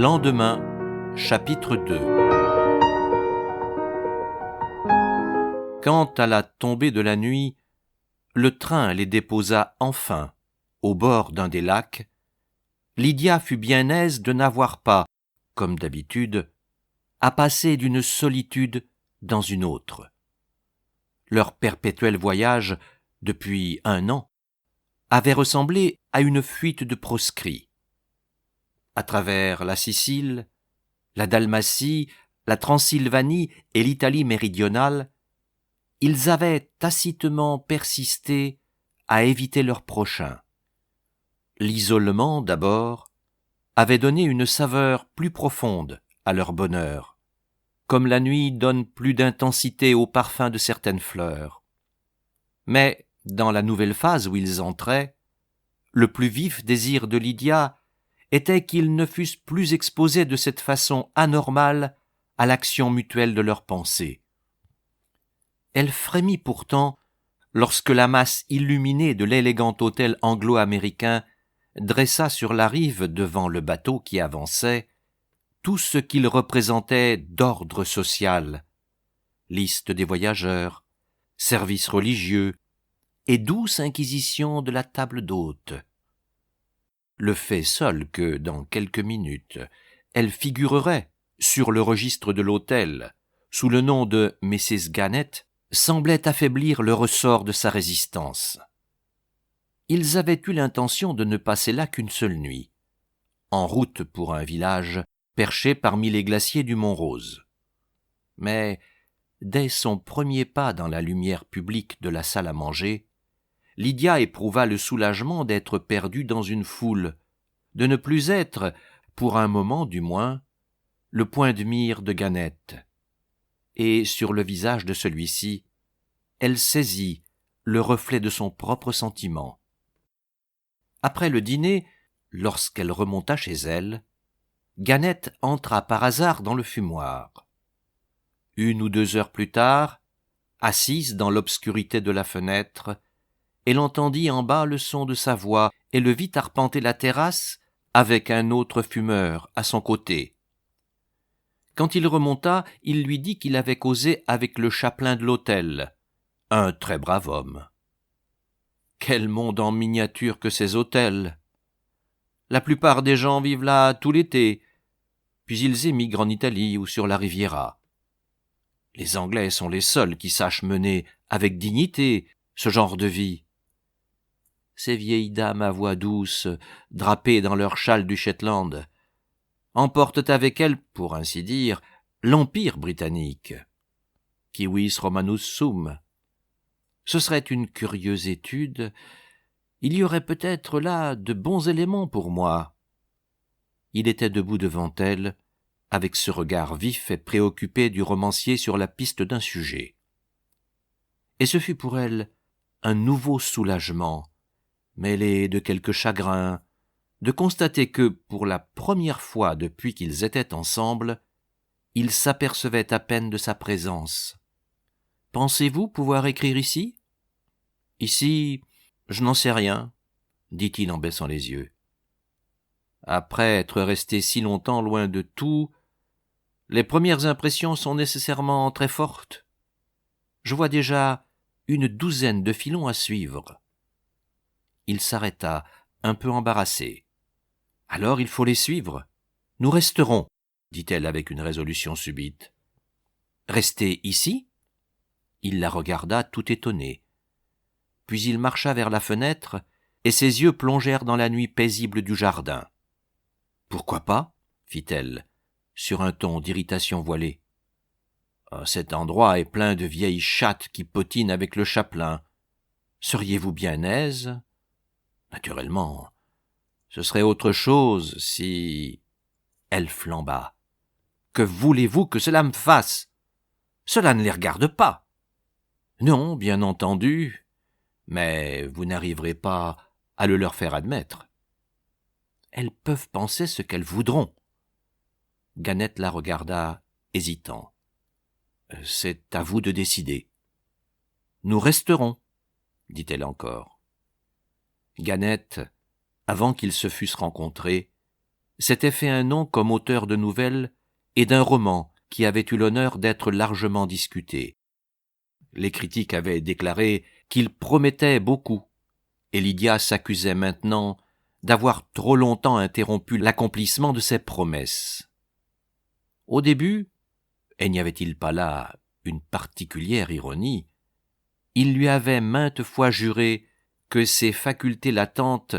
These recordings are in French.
Lendemain, chapitre 2. Quant à la tombée de la nuit, le train les déposa enfin au bord d'un des lacs. Lydia fut bien aise de n'avoir pas, comme d'habitude, à passer d'une solitude dans une autre. Leur perpétuel voyage, depuis 1 an, avait ressemblé à une fuite de proscrits. À travers la Sicile, la Dalmatie, la Transylvanie et l'Italie méridionale, ils avaient tacitement persisté à éviter leurs prochains. L'isolement, d'abord, avait donné une saveur plus profonde à leur bonheur, comme la nuit donne plus d'intensité au parfum de certaines fleurs. Mais, dans la nouvelle phase où ils entraient, le plus vif désir de Lydia était qu'ils ne fussent plus exposés de cette façon anormale à l'action mutuelle de leurs pensées. Elle frémit pourtant lorsque la masse illuminée de l'élégant hôtel anglo-américain dressa sur la rive devant le bateau qui avançait tout ce qu'il représentait d'ordre social, liste des voyageurs, services religieux et douce inquisition de la table d'hôte. Le fait seul que, dans quelques minutes, elle figurerait sur le registre de l'hôtel, sous le nom de Mrs. Gannett, semblait affaiblir le ressort de sa résistance. Ils avaient eu l'intention de ne passer là qu'une seule nuit, en route pour un village perché parmi les glaciers du Mont Rose. Mais, dès son premier pas dans la lumière publique de la salle à manger, Lydia éprouva le soulagement d'être perdue dans une foule, de ne plus être, pour un moment du moins, le point de mire de Gannett. Et sur le visage de celui-ci, elle saisit le reflet de son propre sentiment. Après le dîner, lorsqu'elle remonta chez elle, Gannett entra par hasard dans le fumoir. 1 ou 2 heures plus tard, assise dans l'obscurité de la fenêtre, elle entendit en bas le son de sa voix et le vit arpenter la terrasse avec un autre fumeur à son côté. Quand il remonta, il lui dit qu'il avait causé avec le chapelain de l'hôtel, un très brave homme. Quel monde en miniature que ces hôtels! La plupart des gens vivent là tout l'été, puis ils émigrent en Italie ou sur la Riviera. Les Anglais sont les seuls qui sachent mener avec dignité ce genre de vie. Ces vieilles dames à voix douce, drapées dans leur châle du Shetland, emportent avec elles, pour ainsi dire, l'empire britannique. Civis Romanus sum. Ce serait une curieuse étude. Il y aurait peut-être là de bons éléments pour moi. Il était debout devant elle, avec ce regard vif et préoccupé du romancier sur la piste d'un sujet. Et ce fut pour elle un nouveau soulagement, mêlé de quelque chagrin, de constater que, pour la première fois depuis qu'ils étaient ensemble, il s'apercevait à peine de sa présence. « Pensez-vous pouvoir écrire ici ?»« Ici, je n'en sais rien, » dit-il en baissant les yeux. Après être resté si longtemps loin de tout, les premières impressions sont nécessairement très fortes. Je vois déjà 12 de filons à suivre. Il s'arrêta, un peu embarrassé. « Alors il faut les suivre. Nous resterons, » dit-elle avec une résolution subite. « Rester ici ?» Il la regarda tout étonné. Puis il marcha vers la fenêtre, et ses yeux plongèrent dans la nuit paisible du jardin. « Pourquoi pas ?» fit-elle, sur un ton d'irritation voilée. « Cet endroit est plein de vieilles chattes qui potinent avec le chapelain. Seriez-vous bien aise ? Naturellement, ce serait autre chose si... » Elle flamba. « Que voulez-vous que cela me fasse ? Cela ne les regarde pas. » »« Non, bien entendu, mais vous n'arriverez pas à le leur faire admettre. »« Elles peuvent penser ce qu'elles voudront. » Gannett la regarda, hésitant. « C'est à vous de décider. »« Nous resterons, » dit-elle encore. Gannett, avant qu'ils se fussent rencontrés, s'était fait un nom comme auteur de nouvelles et d'un roman qui avait eu l'honneur d'être largement discuté. Les critiques avaient déclaré qu'il promettait beaucoup, et Lydia s'accusait maintenant d'avoir trop longtemps interrompu l'accomplissement de ses promesses. Au début, et n'y avait-il pas là une particulière ironie, il lui avait maintes fois juré que ses facultés latentes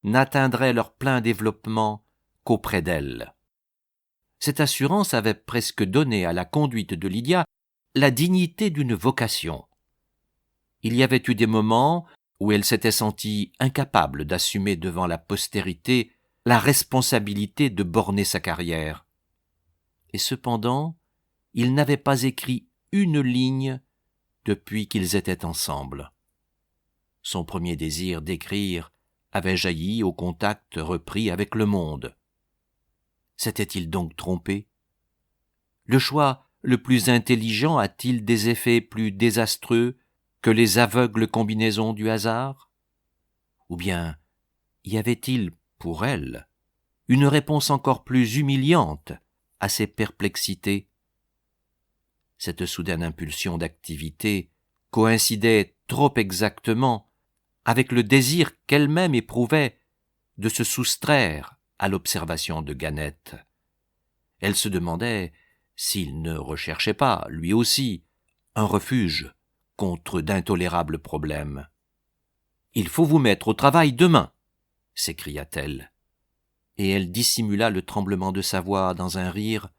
n'atteindraient leur plein développement qu'auprès d'elle. Cette assurance avait presque donné à la conduite de Lydia la dignité d'une vocation. Il y avait eu des moments où elle s'était sentie incapable d'assumer devant la postérité la responsabilité de borner sa carrière. Et cependant, il n'avait pas écrit une ligne depuis qu'ils étaient ensemble. Son premier désir d'écrire avait jailli au contact repris avec le monde. S'était-il donc trompé? Le choix le plus intelligent a-t-il des effets plus désastreux que les aveugles combinaisons du hasard? Ou bien y avait-il, pour elle, une réponse encore plus humiliante à ses perplexités? Cette soudaine impulsion d'activité coïncidait trop exactement avec le désir qu'elle-même éprouvait de se soustraire à l'observation de Gannett. Elle se demandait s'il ne recherchait pas, lui aussi, un refuge contre d'intolérables problèmes. « Il faut vous mettre au travail demain !» s'écria-t-elle. Et elle dissimula le tremblement de sa voix dans un rire,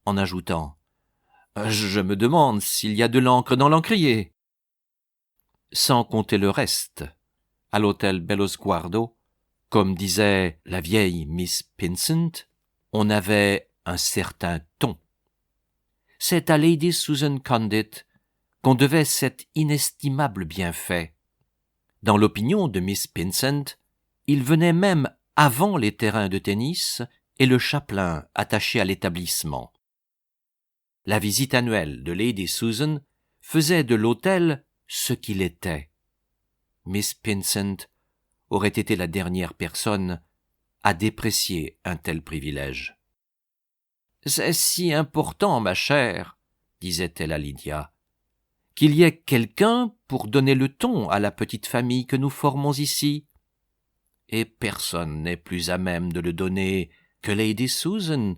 en ajoutant « Je me demande s'il y a de l'encre dans l'encrier !» Sans compter le reste, à l'hôtel Bellosguardo, comme disait la vieille Miss Pinsent, on avait un certain ton. C'est à Lady Susan Condit qu'on devait cet inestimable bienfait. Dans l'opinion de Miss Pinsent, il venait même avant les terrains de tennis et le chapelain attaché à l'établissement. La visite annuelle de Lady Susan faisait de l'hôtel ce qu'il était. Miss Pinsent aurait été la dernière personne à déprécier un tel privilège. « C'est si important, ma chère, disait-elle à Lydia, qu'il y ait quelqu'un pour donner le ton à la petite famille que nous formons ici. Et personne n'est plus à même de le donner que Lady Susan,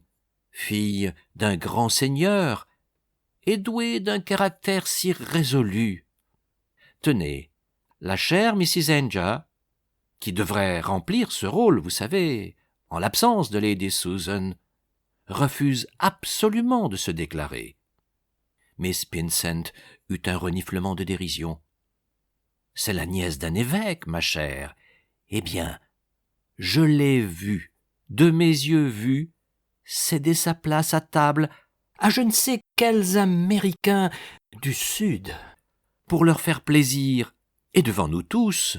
fille d'un grand seigneur et douée d'un caractère si résolu. Tenez, la chère Mrs. Ainger, qui devrait remplir ce rôle, vous savez, en l'absence de Lady Susan, refuse absolument de se déclarer. » Miss Pinsent eut un reniflement de dérision. « C'est la nièce d'un évêque, ma chère. Eh bien, je l'ai vue, de mes yeux vus, céder sa place à table à je ne sais quels Américains du Sud, pour leur faire plaisir, et devant nous tous.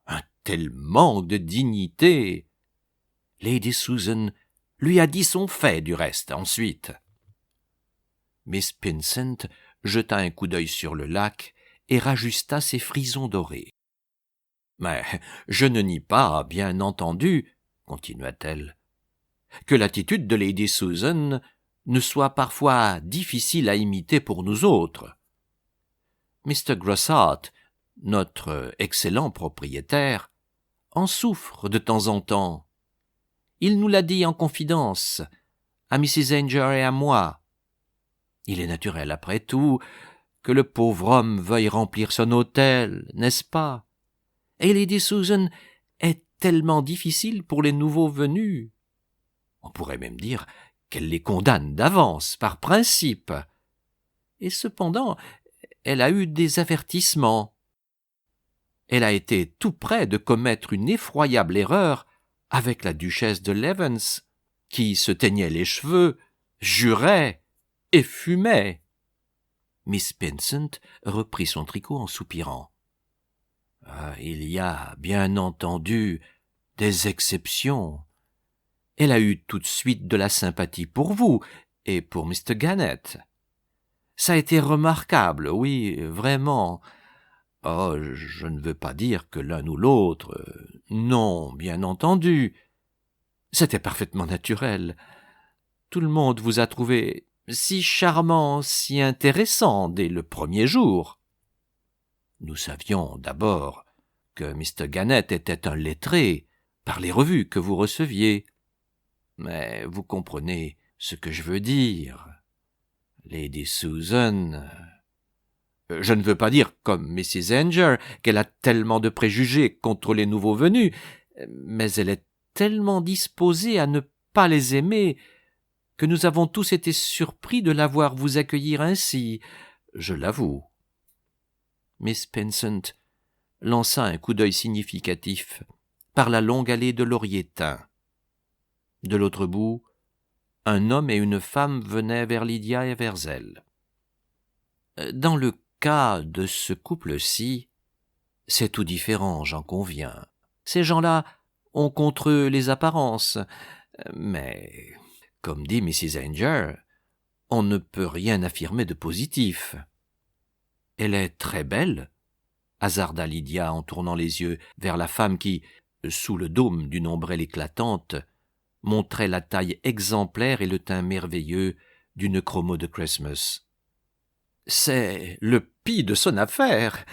Un tel manque de dignité. Lady Susan lui a dit son fait, du reste, ensuite. » Miss Pinsent jeta un coup d'œil sur le lac et rajusta ses frisons dorés. « Mais je ne nie pas, bien entendu, continua-t-elle, que l'attitude de Lady Susan ne soit parfois difficile à imiter pour nous autres. Mr. Grossart, notre excellent propriétaire, en souffre de temps en temps. Il nous l'a dit en confidence, à Mrs. Ainger et à moi. Il est naturel, après tout, que le pauvre homme veuille remplir son hôtel, n'est-ce pas? Et Lady Susan est tellement difficile pour les nouveaux venus. On pourrait même dire qu'elle les condamne d'avance, par principe. Et cependant, elle a eu des avertissements. Elle a été tout près de commettre une effroyable erreur avec la duchesse de Levens, qui se teignait les cheveux, jurait et fumait. » Miss Pinsent reprit son tricot en soupirant. « Il y a, bien entendu, des exceptions. Elle a eu tout de suite de la sympathie pour vous et pour Mr. Gannett. Ça a été remarquable, oui, vraiment. Oh, je ne veux pas dire que l'un ou l'autre... Non, bien entendu. C'était parfaitement naturel. Tout le monde vous a trouvé si charmant, si intéressant dès le premier jour. Nous savions d'abord que Mr. Gannett était un lettré par les revues que vous receviez. Mais vous comprenez ce que je veux dire. Lady Susan... Je ne veux pas dire, comme Mrs. Ainger, qu'elle a tellement de préjugés contre les nouveaux venus, mais elle est tellement disposée à ne pas les aimer que nous avons tous été surpris de la voir vous accueillir ainsi, je l'avoue. Miss Pinsent lança un coup d'œil significatif par la longue allée de lauriers teints. De l'autre bout, un homme et une femme venaient vers Lydia et vers elle. Dans le cas de ce couple-ci, c'est tout différent, j'en conviens. Ces gens-là ont contre eux les apparences, mais, comme dit Mrs. Ainger, on ne peut rien affirmer de positif. Elle est très belle, hasarda Lydia en tournant les yeux vers la femme qui, sous le dôme d'une ombrelle éclatante, montrait la taille exemplaire et le teint merveilleux d'une chromo de Christmas. « C'est le pis de son affaire.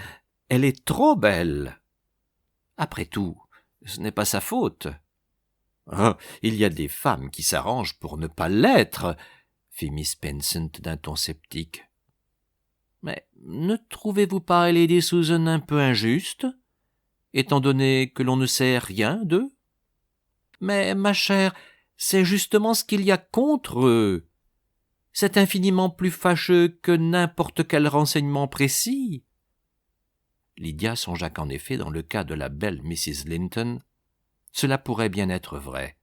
Elle est trop belle. » « Après tout, ce n'est pas sa faute. »« Oh, il y a des femmes qui s'arrangent pour ne pas l'être, » fit Miss Pinsent d'un ton sceptique. « Mais ne trouvez-vous pas Lady Susan un peu injuste, étant donné que l'on ne sait rien d'eux ? » ?»« Mais, ma chère, c'est justement ce qu'il y a contre eux. C'est infiniment plus fâcheux que n'importe quel renseignement précis. » Lydia songea qu'en effet, dans le cas de la belle Mrs. Linton, cela pourrait bien être vrai.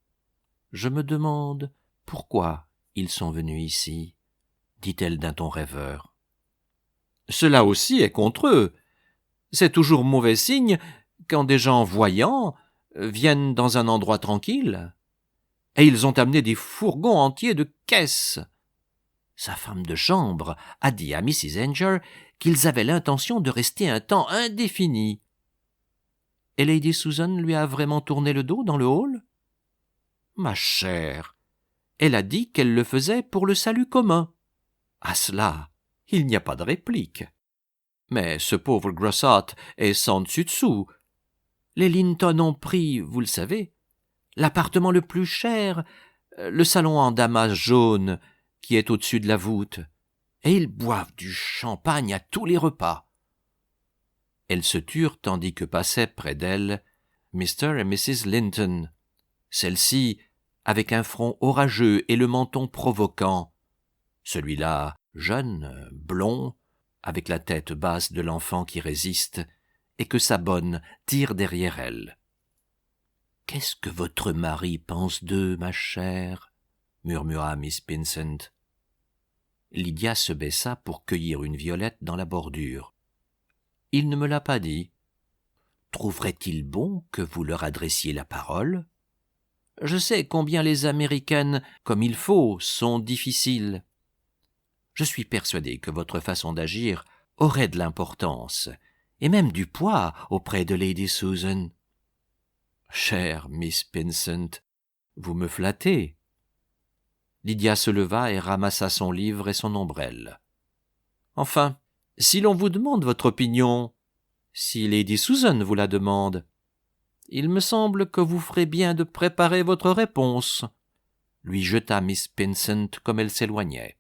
« Je me demande pourquoi ils sont venus ici, » dit-elle d'un ton rêveur. « Cela aussi est contre eux. C'est toujours mauvais signe quand des gens voyants viennent dans un endroit tranquille. Et ils ont amené des fourgons entiers de caisses. Sa femme de chambre a dit à Mrs. Ainger qu'ils avaient l'intention de rester un temps indéfini. Et Lady Susan lui a vraiment tourné le dos dans le hall ? Ma chère, elle a dit qu'elle le faisait pour le salut commun. À cela, il n'y a pas de réplique. Mais ce pauvre Grossart est sans dessus-dessous. Les Linton ont pris, vous le savez, l'appartement le plus cher, le salon en damas jaune qui est au-dessus de la voûte, et ils boivent du champagne à tous les repas. Elles se turent tandis que passaient près d'elles Mr. et Mrs. Linton, celle-ci avec un front orageux et le menton provoquant, celui-là jeune, blond, avec la tête basse de l'enfant qui résiste et que sa bonne tire derrière elle. « Qu'est-ce que votre mari pense d'eux, ma chère ?» murmura Miss Pinsent. Lydia se baissa pour cueillir une violette dans la bordure. « Il ne me l'a pas dit. Trouverait-il bon que vous leur adressiez la parole ? Je sais combien les Américaines, comme il faut, sont difficiles. Je suis persuadé que votre façon d'agir aurait de l'importance, et même du poids auprès de Lady Susan. » « Chère Miss Pinsent, vous me flattez. » Lydia se leva et ramassa son livre et son ombrelle. « Enfin, si l'on vous demande votre opinion, si Lady Susan vous la demande, il me semble que vous ferez bien de préparer votre réponse, » lui jeta Miss Pinsent comme elle s'éloignait.